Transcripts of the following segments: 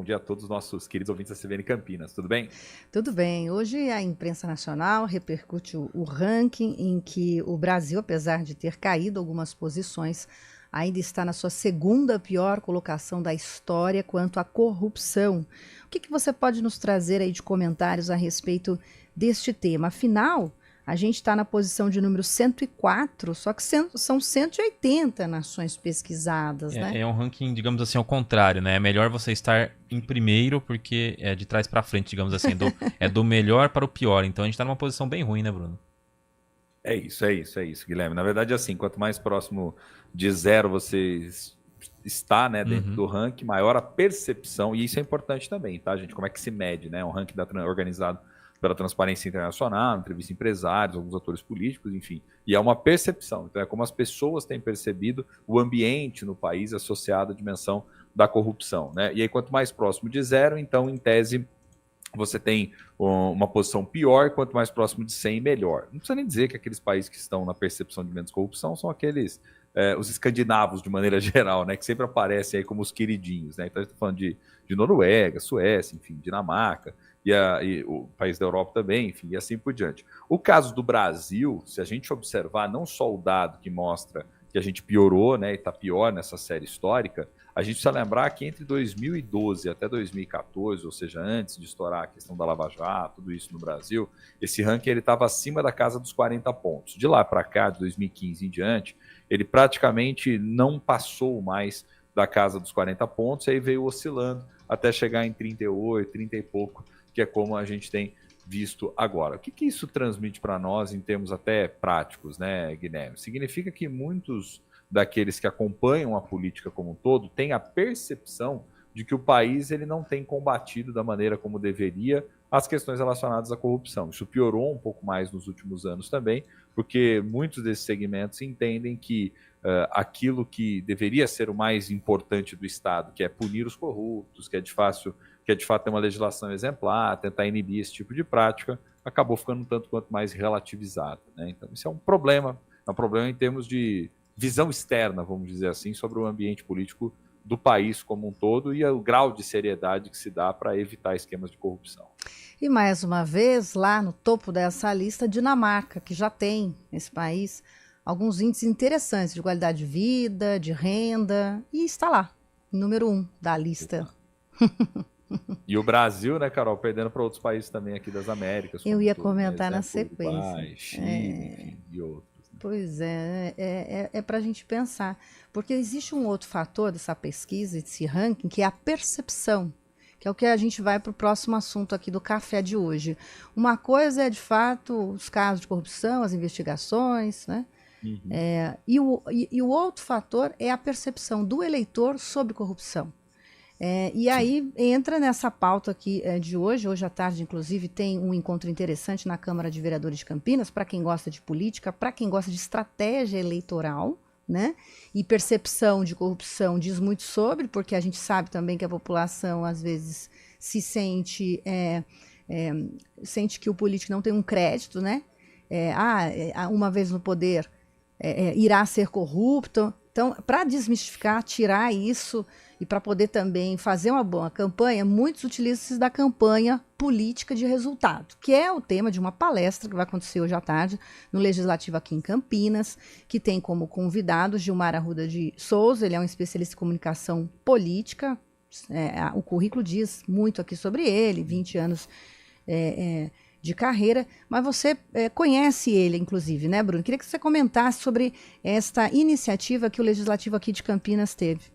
bom dia a todos os nossos queridos ouvintes da CBN Campinas, tudo bem? Tudo bem. Hoje a imprensa nacional repercute o ranking em que o Brasil, apesar de ter caído algumas posições, ainda está na sua segunda pior colocação da história quanto à corrupção. O que você pode nos trazer aí de comentários a respeito deste tema? Afinal, a gente está na posição de número 104, só que são 180 nações pesquisadas, né? É um ranking, digamos assim, ao contrário, né? É melhor você estar em primeiro, porque é de trás para frente, digamos assim. É do melhor para o pior. Então a gente tá numa posição bem ruim, né, Bruno? É isso, Guilherme. Na verdade, assim, quanto mais próximo de zero você está, né, dentro do ranking, maior a percepção, e isso é importante também, tá, gente? Como é que se mede, né? Um ranking organizado pela Transparência Internacional, entrevista empresários, alguns atores políticos, enfim. E é uma percepção. Então, é como as pessoas têm percebido o ambiente no país associado à dimensão da corrupção, né? E aí, quanto mais próximo de zero, então, em tese, você tem uma posição pior, quanto mais próximo de 100, melhor. Não precisa nem dizer que aqueles países que estão na percepção de menos corrupção são aqueles, os escandinavos, de maneira geral, né, que sempre aparecem aí como os queridinhos. Né? Então, a gente está falando de Noruega, Suécia, enfim, Dinamarca, e o país da Europa também, enfim, e assim por diante. O caso do Brasil, se a gente observar não só o dado que mostra que a gente piorou, né, e está pior nessa série histórica, a gente precisa lembrar que entre 2012 até 2014, ou seja, antes de estourar a questão da Lava Jato, tudo isso no Brasil, esse ranking estava acima da casa dos 40 pontos. De lá para cá, de 2015 em diante, ele praticamente não passou mais da casa dos 40 pontos, e aí veio oscilando até chegar em 38, 30 e pouco, que é como a gente tem visto agora. O que isso transmite para nós em termos até práticos, né, Guilherme? Significa que muitos daqueles que acompanham a política como um todo têm a percepção de que o país ele não tem combatido da maneira como deveria as questões relacionadas à corrupção. Isso piorou um pouco mais nos últimos anos também, porque muitos desses segmentos entendem que aquilo que deveria ser o mais importante do Estado, que é punir os corruptos, que é de fato ter uma legislação exemplar, tentar inibir esse tipo de prática, acabou ficando um tanto quanto mais relativizado. Né? Então, isso é um problema em termos de visão externa, vamos dizer assim, sobre o ambiente político do país como um todo e o grau de seriedade que se dá para evitar esquemas de corrupção. E mais uma vez, lá no topo dessa lista, Dinamarca, que já tem nesse país alguns índices interessantes de qualidade de vida, de renda, e está lá, número 1 da lista. E o Brasil, né, Carol, perdendo para outros países também aqui das Américas. Eu ia comentar na sequência. Uruguai, Chile, enfim, e outros. Né? Pois é para a gente pensar. Porque existe um outro fator dessa pesquisa, desse ranking, que é a percepção, que é o que a gente vai para o próximo assunto aqui do café de hoje. Uma coisa é, de fato, os casos de corrupção, as investigações, né? E o outro fator é a percepção do eleitor sobre corrupção. E aí entra nessa pauta aqui de hoje à tarde, inclusive, tem um encontro interessante na Câmara de Vereadores de Campinas, para quem gosta de política, para quem gosta de estratégia eleitoral, né? E percepção de corrupção diz muito sobre, porque a gente sabe também que a população, às vezes, se sente que o político não tem um crédito, né? Uma vez no poder, irá ser corrupto. Então, para desmistificar, tirar isso e para poder também fazer uma boa campanha, muitos utilizam-se da campanha política de resultado, que é o tema de uma palestra que vai acontecer hoje à tarde no Legislativo aqui em Campinas, que tem como convidado Gilmar Arruda de Souza. Ele é um especialista em comunicação política, o currículo diz muito aqui sobre ele, 20 anos de carreira, mas você conhece ele, inclusive, né, Bruno? Queria que você comentasse sobre esta iniciativa que o Legislativo aqui de Campinas teve.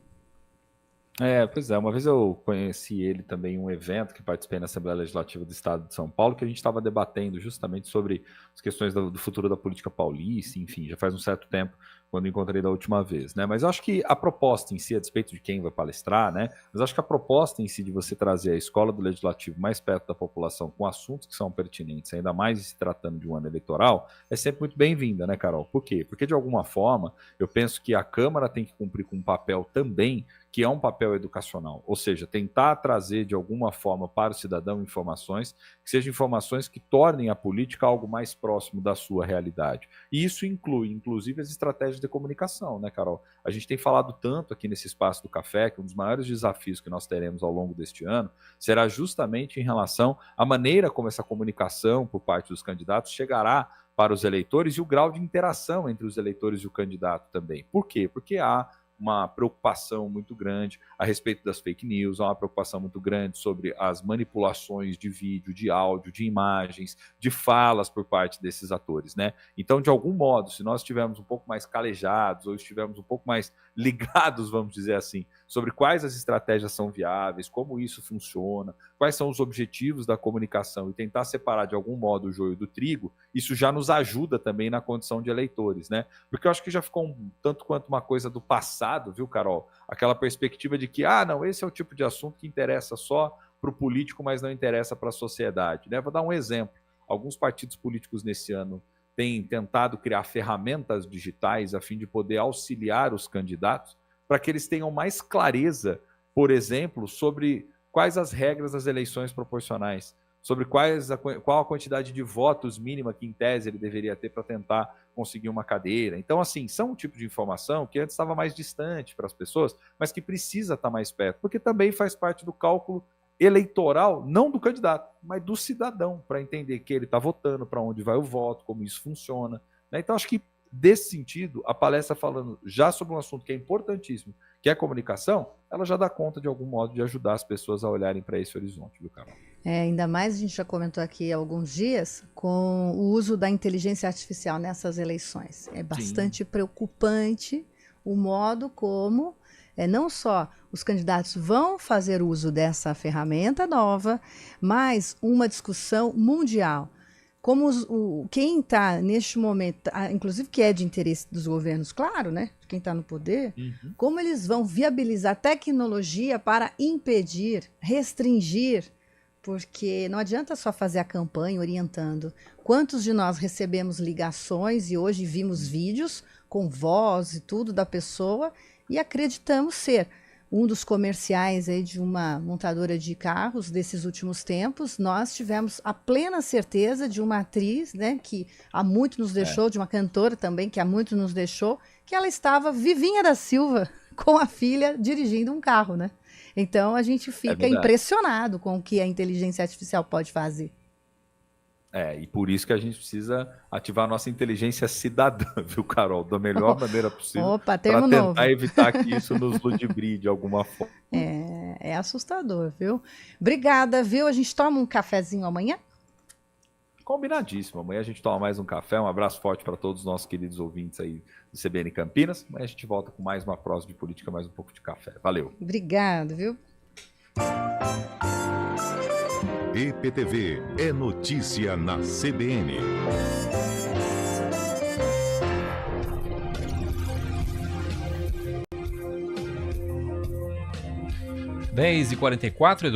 Pois é, uma vez eu conheci ele também em um evento que participei na Assembleia Legislativa do Estado de São Paulo, que a gente estava debatendo justamente sobre as questões do futuro da política paulista, enfim, já faz um certo tempo quando encontrei da última vez, né? Mas eu acho que a proposta em si, a despeito de quem vai palestrar, né? Mas acho que a proposta em si de você trazer a escola do Legislativo mais perto da população com assuntos que são pertinentes, ainda mais se tratando de um ano eleitoral, é sempre muito bem-vinda, né, Carol? Por quê? Porque de alguma forma eu penso que a Câmara tem que cumprir com um papel também que é um papel educacional, ou seja, tentar trazer de alguma forma para o cidadão informações que sejam informações que tornem a política algo mais próximo da sua realidade. E isso inclui, inclusive, as estratégias de comunicação, né, Carol? A gente tem falado tanto aqui nesse espaço do café que um dos maiores desafios que nós teremos ao longo deste ano será justamente em relação à maneira como essa comunicação por parte dos candidatos chegará para os eleitores e o grau de interação entre os eleitores e o candidato também. Por quê? Porque há uma preocupação muito grande a respeito das fake news, há uma preocupação muito grande sobre as manipulações de vídeo, de áudio, de imagens, de falas por parte desses atores, né? Então, de algum modo, se nós estivermos um pouco mais calejados ou estivermos um pouco mais ligados, vamos dizer assim, sobre quais as estratégias são viáveis, como isso funciona, quais são os objetivos da comunicação e tentar separar de algum modo o joio do trigo, isso já nos ajuda também na condição de eleitores, né? Porque eu acho que já ficou tanto quanto uma coisa do passado, viu, Carol? Aquela perspectiva de que, não, esse é o tipo de assunto que interessa só para o político, mas não interessa para a sociedade, né? Vou dar um exemplo. Alguns partidos políticos nesse ano têm tentado criar ferramentas digitais a fim de poder auxiliar os candidatos para que eles tenham mais clareza, por exemplo, sobre quais as regras das eleições proporcionais, sobre qual a quantidade de votos mínima que, em tese, ele deveria ter para tentar conseguir uma cadeira. Então, assim, são um tipo de informação que antes estava mais distante para as pessoas, mas que precisa estar mais perto, porque também faz parte do cálculo eleitoral, não do candidato, mas do cidadão, para entender que ele está votando, para onde vai o voto, como isso funciona, né? Então, acho que, desse sentido, a palestra falando já sobre um assunto que é importantíssimo, que é a comunicação, ela já dá conta, de algum modo, de ajudar as pessoas a olharem para esse horizonte, viu, Carol? Ainda mais, a gente já comentou aqui há alguns dias, com o uso da inteligência artificial nessas eleições. É bastante preocupante o modo como não só os candidatos vão fazer uso dessa ferramenta nova, mas uma discussão mundial. Como quem está neste momento, inclusive que é de interesse dos governos, claro, né? Quem está no poder, como eles vão viabilizar tecnologia para impedir, restringir, porque não adianta só fazer a campanha orientando. Quantos de nós recebemos ligações e hoje vimos vídeos com voz e tudo da pessoa e acreditamos ser um dos comerciais aí de uma montadora de carros desses últimos tempos. Nós tivemos a plena certeza de uma atriz, né, que há muito nos deixou, de uma cantora também que há muito nos deixou, que ela estava Vivinha da Silva com a filha dirigindo um carro, né? Então a gente fica impressionado com o que a inteligência artificial pode fazer. E por isso que a gente precisa ativar a nossa inteligência cidadã, viu, Carol? Da melhor maneira possível, para tentar evitar que isso nos ludibrie de alguma forma. É assustador, viu? Obrigada, viu? A gente toma um cafezinho amanhã? Combinadíssimo. Amanhã a gente toma mais um café. Um abraço forte para todos os nossos queridos ouvintes aí do CBN Campinas. Amanhã a gente volta com mais uma prosa de política, mais um pouco de café. Valeu. Obrigado, viu? EPTV é notícia na CBN. 10h44, Edu.